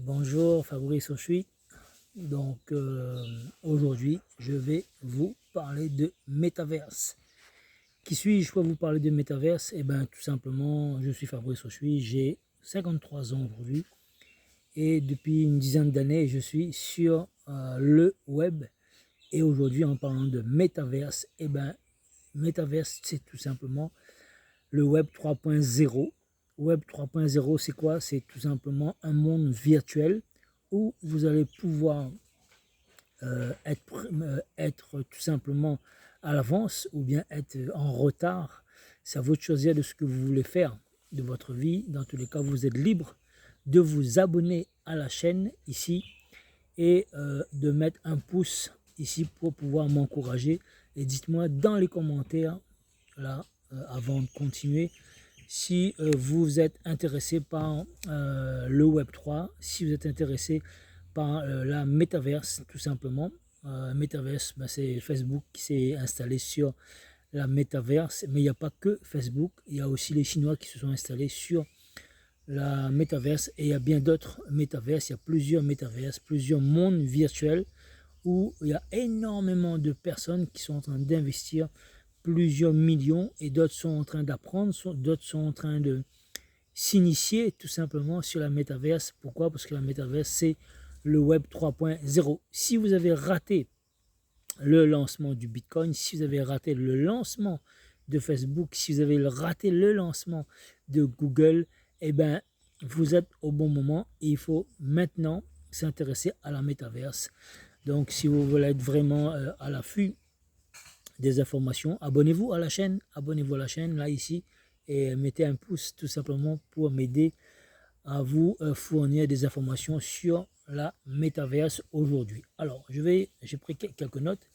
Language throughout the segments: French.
Bonjour, Fabrice Ochoui. Donc aujourd'hui, je vais vous parler de métaverse. Qui suis-je pour vous parler de métaverse? Eh bien, tout simplement, je suis Fabrice Ochoui, j'ai 53 ans aujourd'hui et depuis une dizaine d'années, je suis sur le web. Et aujourd'hui, en parlant de métaverse, eh bien, métaverse, c'est tout simplement le web 3.0. Web 3.0, c'est quoi? C'est tout simplement un monde virtuel où vous allez pouvoir être tout simplement à l'avance ou bien être en retard. C'est à vous de choisir de ce que vous voulez faire de votre vie. Dans tous les cas, vous êtes libre de vous abonner à la chaîne ici et de mettre un pouce ici pour pouvoir m'encourager. Et dites-moi dans les commentaires, là, avant de continuer, si vous êtes intéressé par le Web3, si vous êtes intéressé par la métaverse, tout simplement. Métaverse, ben, c'est Facebook qui s'est installé sur la métaverse, mais il n'y a pas que Facebook, il y a aussi les Chinois qui se sont installés sur la métaverse et il y a bien d'autres métaverses, il y a plusieurs métaverses, plusieurs mondes virtuels où il y a énormément de personnes qui sont en train d'investir plusieurs millions et d'autres sont en train d'apprendre, d'autres sont en train de s'initier tout simplement sur la métaverse. Pourquoi? Parce que la métaverse, c'est le web 3.0. Si vous avez raté le lancement du Bitcoin, si vous avez raté le lancement de Facebook, si vous avez raté le lancement de Google, eh bien, vous êtes au bon moment et il faut maintenant s'intéresser à la métaverse. Donc, si vous voulez être vraiment à l'affût des informations, abonnez-vous à la chaîne, là ici, et mettez un pouce tout simplement pour m'aider à vous fournir des informations sur la métaverse aujourd'hui. Alors, j'ai pris quelques notes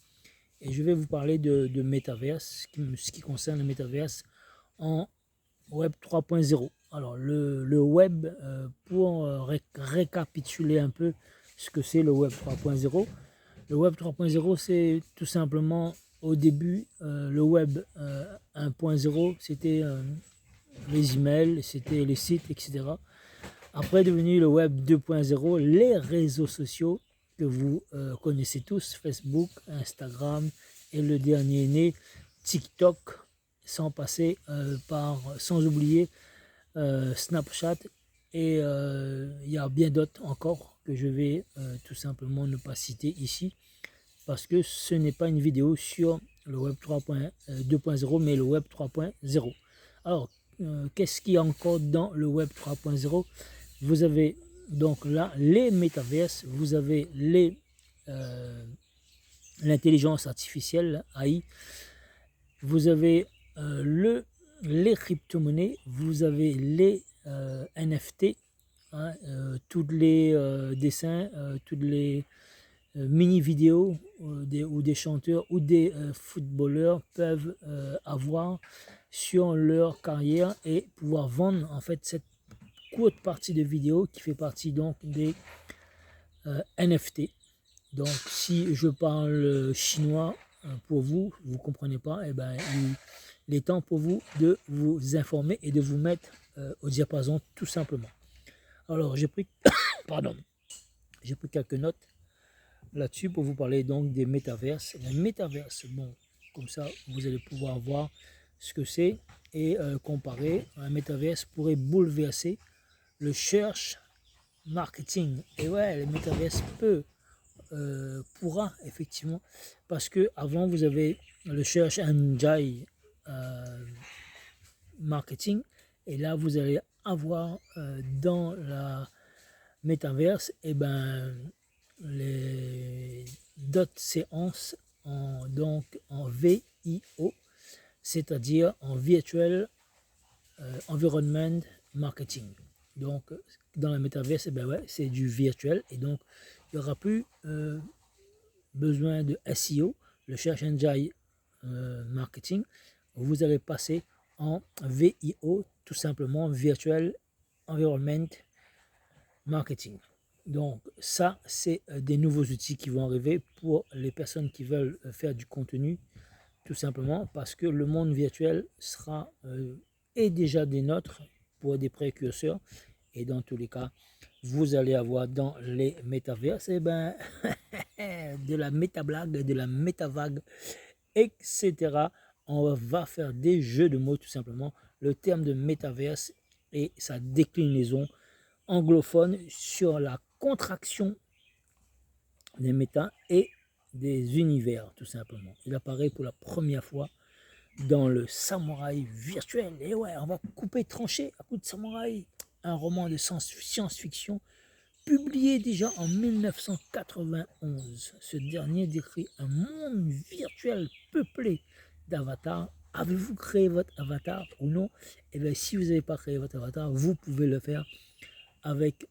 et je vais vous parler de métaverse, ce qui concerne le métaverse en web 3.0. Alors, le web, pour récapituler un peu ce que c'est le web 3.0, le web 3.0, c'est tout simplement au début, le web 1.0, c'était les emails, c'était les sites, etc. Après, devenu le web 2.0, les réseaux sociaux que vous connaissez tous, Facebook, Instagram et le dernier né, TikTok, sans oublier Snapchat et il y a bien d'autres encore que je vais tout simplement ne pas citer ici parce que ce n'est pas une vidéo sur le web 2.0 mais le web 3.0. Alors, qu'est-ce qu'il y a encore dans le web 3.0? Vous avez donc là les métaverses, vous avez l'intelligence artificielle, AI, vous avez les crypto-monnaies, vous avez les NFT, hein, tous les dessins, toutes les mini-vidéos ou des chanteurs ou des footballeurs peuvent avoir sur leur carrière et pouvoir vendre en fait cette courte partie de vidéo qui fait partie donc des NFT. Donc si je parle chinois pour vous, vous ne comprenez pas, et ben, il est temps pour vous de vous informer et de vous mettre au diapason tout simplement. Alors j'ai pris, pardon, j'ai pris quelques notes là-dessus pour vous parler donc des métaverses. Les métaverses, bon, comme ça vous allez pouvoir voir ce que c'est et comparer. Un métaverse pourrait bouleverser le search marketing. Et ouais, le métaverse pourra effectivement, parce que avant vous avez le search engine marketing, et là vous allez avoir dans la métaverse, et ben les d'autres séances donc en VIO, c'est-à-dire en Virtual Environment Marketing. Donc, dans la métaverse, eh ben ouais, c'est du virtuel et donc il n'y aura plus besoin de SEO, le Search Engine Marketing. Vous allez passer en VIO, tout simplement Virtual Environment Marketing. Donc, ça, c'est des nouveaux outils qui vont arriver pour les personnes qui veulent faire du contenu, tout simplement parce que le monde virtuel sera est déjà des nôtres pour des précurseurs Et dans tous les cas, vous allez avoir dans les métaverses, eh ben, de la métablague, de la métavague, etc. On va faire des jeux de mots tout simplement. Le terme de métaverse et sa déclinaison anglophone sur la contraction des méta et des univers tout simplement. Il apparaît pour la première fois dans le Samouraï virtuel. Et ouais, on va couper, trancher à coup de Samouraï. Un roman de science-fiction publié déjà en 1991. Ce dernier décrit un monde virtuel peuplé d'avatars. Avez-vous créé votre avatar ou non? Et bien, si vous n'avez pas créé votre avatar, vous pouvez le faire avec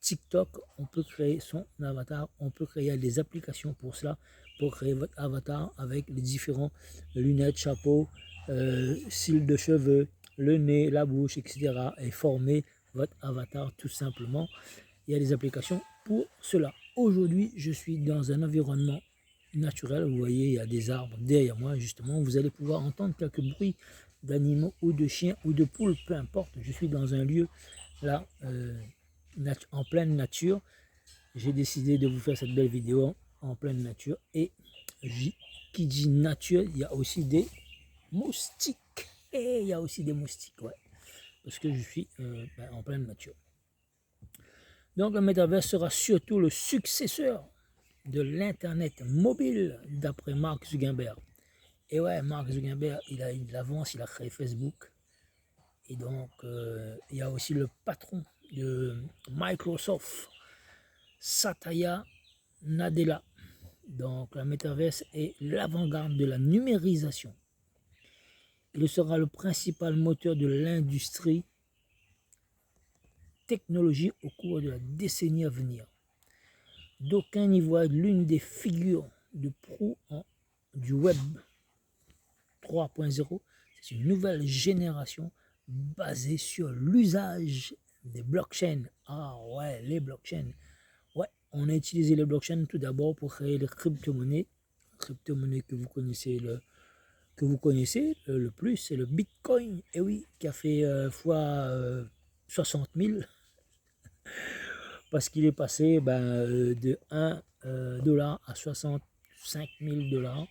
TikTok. On peut créer son avatar. On peut créer des applications pour cela, pour créer votre avatar avec les différents lunettes, chapeaux, cils de cheveux, le nez, la bouche, etc. et former votre avatar tout simplement. Il y a des applications pour cela. Aujourd'hui, je suis dans un environnement naturel. Vous voyez, il y a des arbres derrière moi, justement. Vous allez pouvoir entendre quelques bruits d'animaux ou de chiens ou de poules, peu importe. Je suis dans un lieu là, en pleine nature. J'ai décidé de vous faire cette belle vidéo en pleine nature. Et qui dit nature, il y a aussi des moustiques. Et il y a aussi des moustiques, ouais. Parce que je suis en pleine nature. Donc le métaverse sera surtout le successeur de l'Internet mobile, d'après Mark Zuckerberg. Et ouais, Mark Zuckerberg, il a eu de l'avance, il a créé Facebook. Et donc, il y a aussi le patron de Microsoft, Satya Nadella. Donc, la métaverse est l'avant-garde de la numérisation. Il sera le principal moteur de l'industrie technologie au cours de la décennie à venir. D'aucuns y voient l'une des figures de proue du Web 3.0. C'est une nouvelle génération basée sur l'usage des blockchains. Ah ouais, les blockchains. Ouais, on a utilisé les blockchains tout d'abord pour créer les crypto-monnaies. Crypto-monnaie que vous connaissez le plus, c'est le Bitcoin. Et oui, qui a fait fois 60 000. Parce qu'il est passé de 1 dollar à 65 000 $.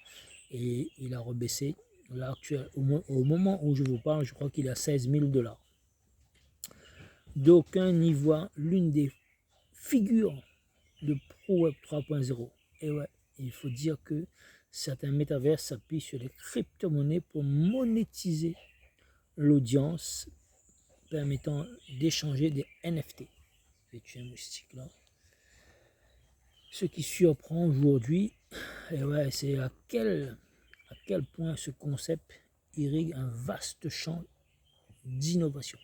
Et il a rebaissé. Là, actuel, au moment où je vous parle, je crois qu'il est à 16 000 $. D'aucuns y voient l'une des figures de Pro Web 3.0. Et ouais, il faut dire que certains métavers s'appuient sur les crypto-monnaies pour monétiser l'audience, permettant d'échanger des NFT. Je vais tuer un moustique là. Ce qui surprend aujourd'hui, et ouais, c'est à quel point ce concept irrigue un vaste champ d'innovation.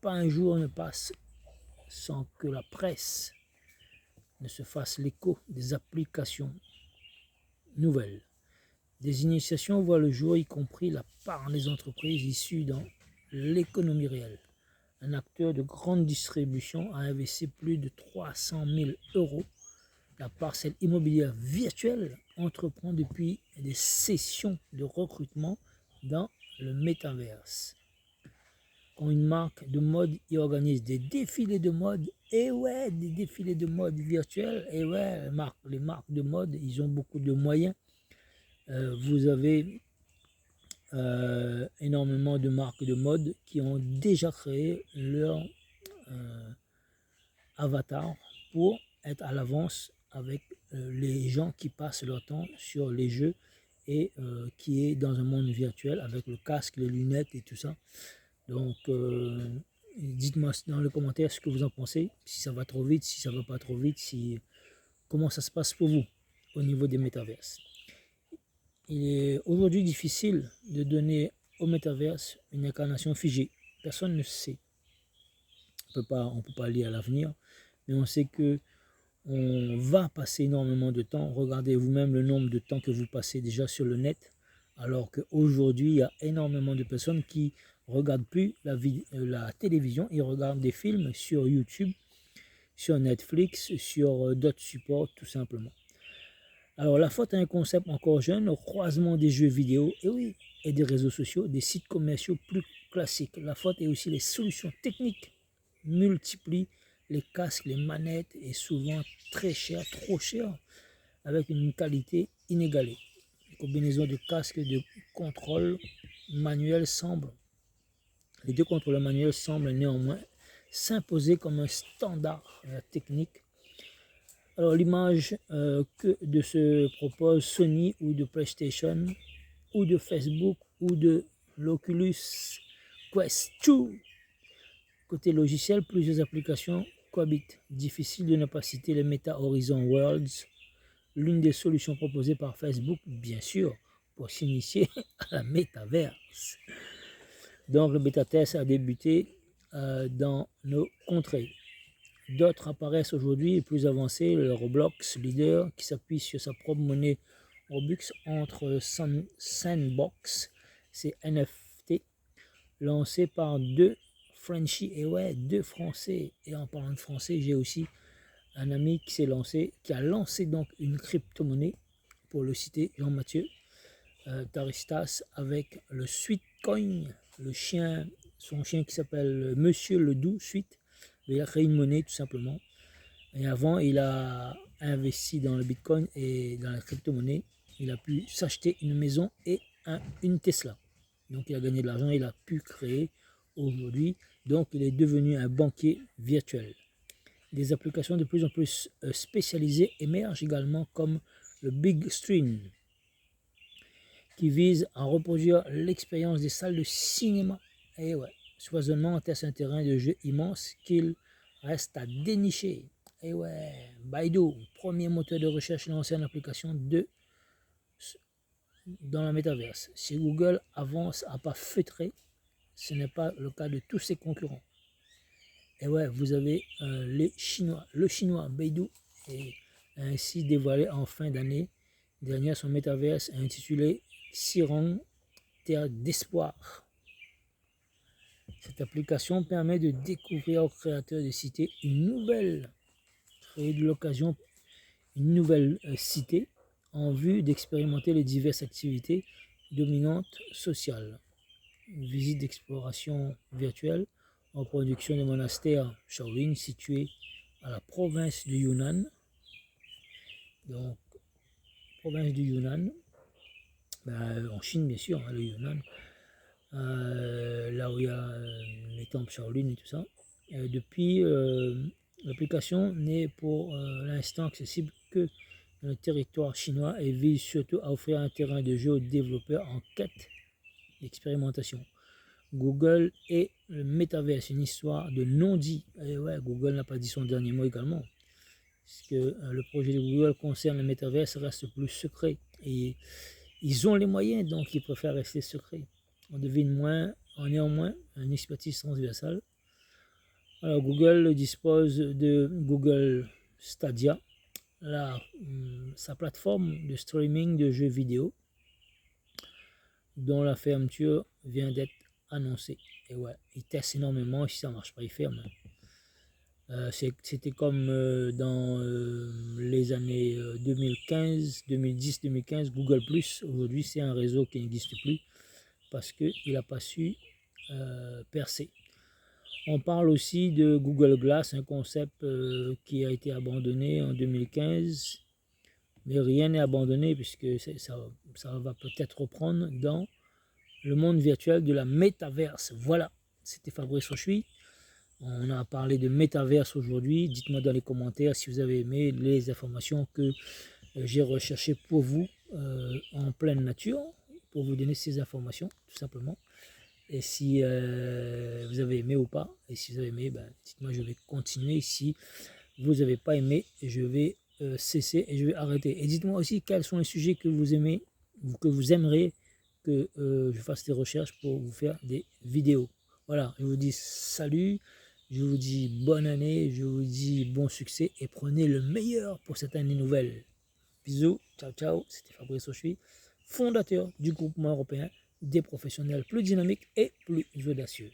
Pas un jour ne passe sans que la presse ne se fasse l'écho des applications nouvelles. Des initiations voient le jour, y compris la part des entreprises issues dans l'économie réelle. Un acteur de grande distribution a investi plus de 300 000 €. La parcelle immobilière virtuelle entreprend depuis des sessions de recrutement dans le métaverse. Quand une marque de mode y organise des défilés de mode, et ouais, des défilés de mode virtuels, et ouais, les marques de mode, ils ont beaucoup de moyens. Vous avez énormément de marques de mode qui ont déjà créé leur avatar pour être à l'avance avec les gens qui passent leur temps sur les jeux et qui est dans un monde virtuel avec le casque, les lunettes et tout ça. Donc, dites-moi dans les commentaires ce que vous en pensez, si ça va trop vite, si ça va pas trop vite, comment ça se passe pour vous au niveau des métaverses. Il est aujourd'hui difficile de donner au métaverse une incarnation figée. Personne ne sait. On peut pas lire à l'avenir, mais on sait que on va passer énormément de temps. Regardez vous-même le nombre de temps que vous passez déjà sur le net, alors qu'aujourd'hui, il y a énormément de personnes qui ne regardent plus la télévision, ils regardent des films sur YouTube, sur Netflix, sur d'autres supports tout simplement. Alors la faute à un concept encore jeune, au croisement des jeux vidéo et des réseaux sociaux, des sites commerciaux plus classiques. La faute est aussi les solutions techniques multiplient les casques, les manettes, et souvent très cher, trop cher, avec une qualité inégalée. Les combinaisons de casques et de contrôle manuel semblent, les deux contrôleurs manuels semblent néanmoins s'imposer comme un standard technique. Alors l'image que de se propose Sony ou de PlayStation ou de Facebook ou de l'Oculus Quest 2. Côté logiciel, plusieurs applications cohabitent. Difficile de ne pas citer les Meta Horizon Worlds, l'une des solutions proposées par Facebook, bien sûr, pour s'initier à la métaverse. Donc le bêta-test a débuté dans nos contrées. D'autres apparaissent aujourd'hui plus avancés, le Roblox leader qui s'appuie sur sa propre monnaie Robux entre Sandbox, c'est NFT, lancé par deux Frenchies, et ouais, deux Français. Et en parlant de français, j'ai aussi un ami qui a lancé donc une crypto-monnaie, pour le citer, Jean-Mathieu Taristas, avec le Sweet Coin, le chien, son chien qui s'appelle Monsieur le Doux Sweet. Il a créé une monnaie tout simplement. Et avant, il a investi dans le Bitcoin et dans la crypto-monnaie. Il a pu s'acheter une maison et une Tesla. Donc il a gagné de l'argent, il a pu créer aujourd'hui. Donc il est devenu un banquier virtuel. Des applications de plus en plus spécialisées émergent également, comme le Big Screen, qui vise à reproduire l'expérience des salles de cinéma. Et ouais, foisonnement est un terrain de jeu immense qu'il reste à dénicher. Et ouais, Baidu, premier moteur de recherche lancé en application dans la métaverse. Si Google avance à pas feutrés, ce n'est pas le cas de tous ses concurrents. Et ouais, vous avez les Chinois. Le chinois Baidu est ainsi dévoilé en fin d'année dernière son métaverse intitulé Xirong, Terre d'espoir. Cette application permet de découvrir aux créateurs de cité créer de l'occasion une nouvelle cité en vue d'expérimenter les diverses activités dominantes sociales. Une visite d'exploration virtuelle en production du monastère Shaolin situé à la province du Yunnan. Donc, province du Yunnan, en Chine bien sûr, hein, le Yunnan, là où il y a les temples Shaolin et tout ça. Depuis, l'application n'est pour l'instant accessible que dans le territoire chinois et vise surtout à offrir un terrain de jeu aux développeurs en quête d'expérimentation. Google et le métaverse, une histoire de non-dit. Et ouais, Google n'a pas dit son dernier mot également. Parce que le projet de Google concerne le métaverse reste plus secret. Et ils ont les moyens, donc ils préfèrent rester secrets. On devine néanmoins une expertise transversale. Alors, Google dispose de Google Stadia, sa plateforme de streaming de jeux vidéo, dont la fermeture vient d'être annoncée. Et ouais, ils testent énormément, si ça ne marche pas, ils ferment. C'était comme dans les années 2015, 2010, 2015, Google+. Aujourd'hui, c'est un réseau qui n'existe plus parce qu'il n'a pas su percer. On parle aussi de Google Glass, un concept qui a été abandonné en 2015. Mais rien n'est abandonné puisque ça va peut-être reprendre dans le monde virtuel de la métaverse. Voilà, c'était Fabrice Rochuy. On a parlé de métaverse aujourd'hui. Dites-moi dans les commentaires si vous avez aimé les informations que j'ai recherchées pour vous en pleine nature, pour vous donner ces informations, tout simplement. Et si vous avez aimé ou pas, et si vous avez aimé, dites-moi, je vais continuer. Si vous n'avez pas aimé, je vais cesser et je vais arrêter. Et dites-moi aussi quels sont les sujets que vous aimez, ou que vous aimeriez que je fasse des recherches pour vous faire des vidéos. Voilà, je vous dis salut, je vous dis bonne année, je vous dis bon succès et prenez le meilleur pour cette année nouvelle. Bisous, ciao ciao, c'était Fabrice Rochuy, fondateur du groupement européen des professionnels plus dynamiques et plus audacieux.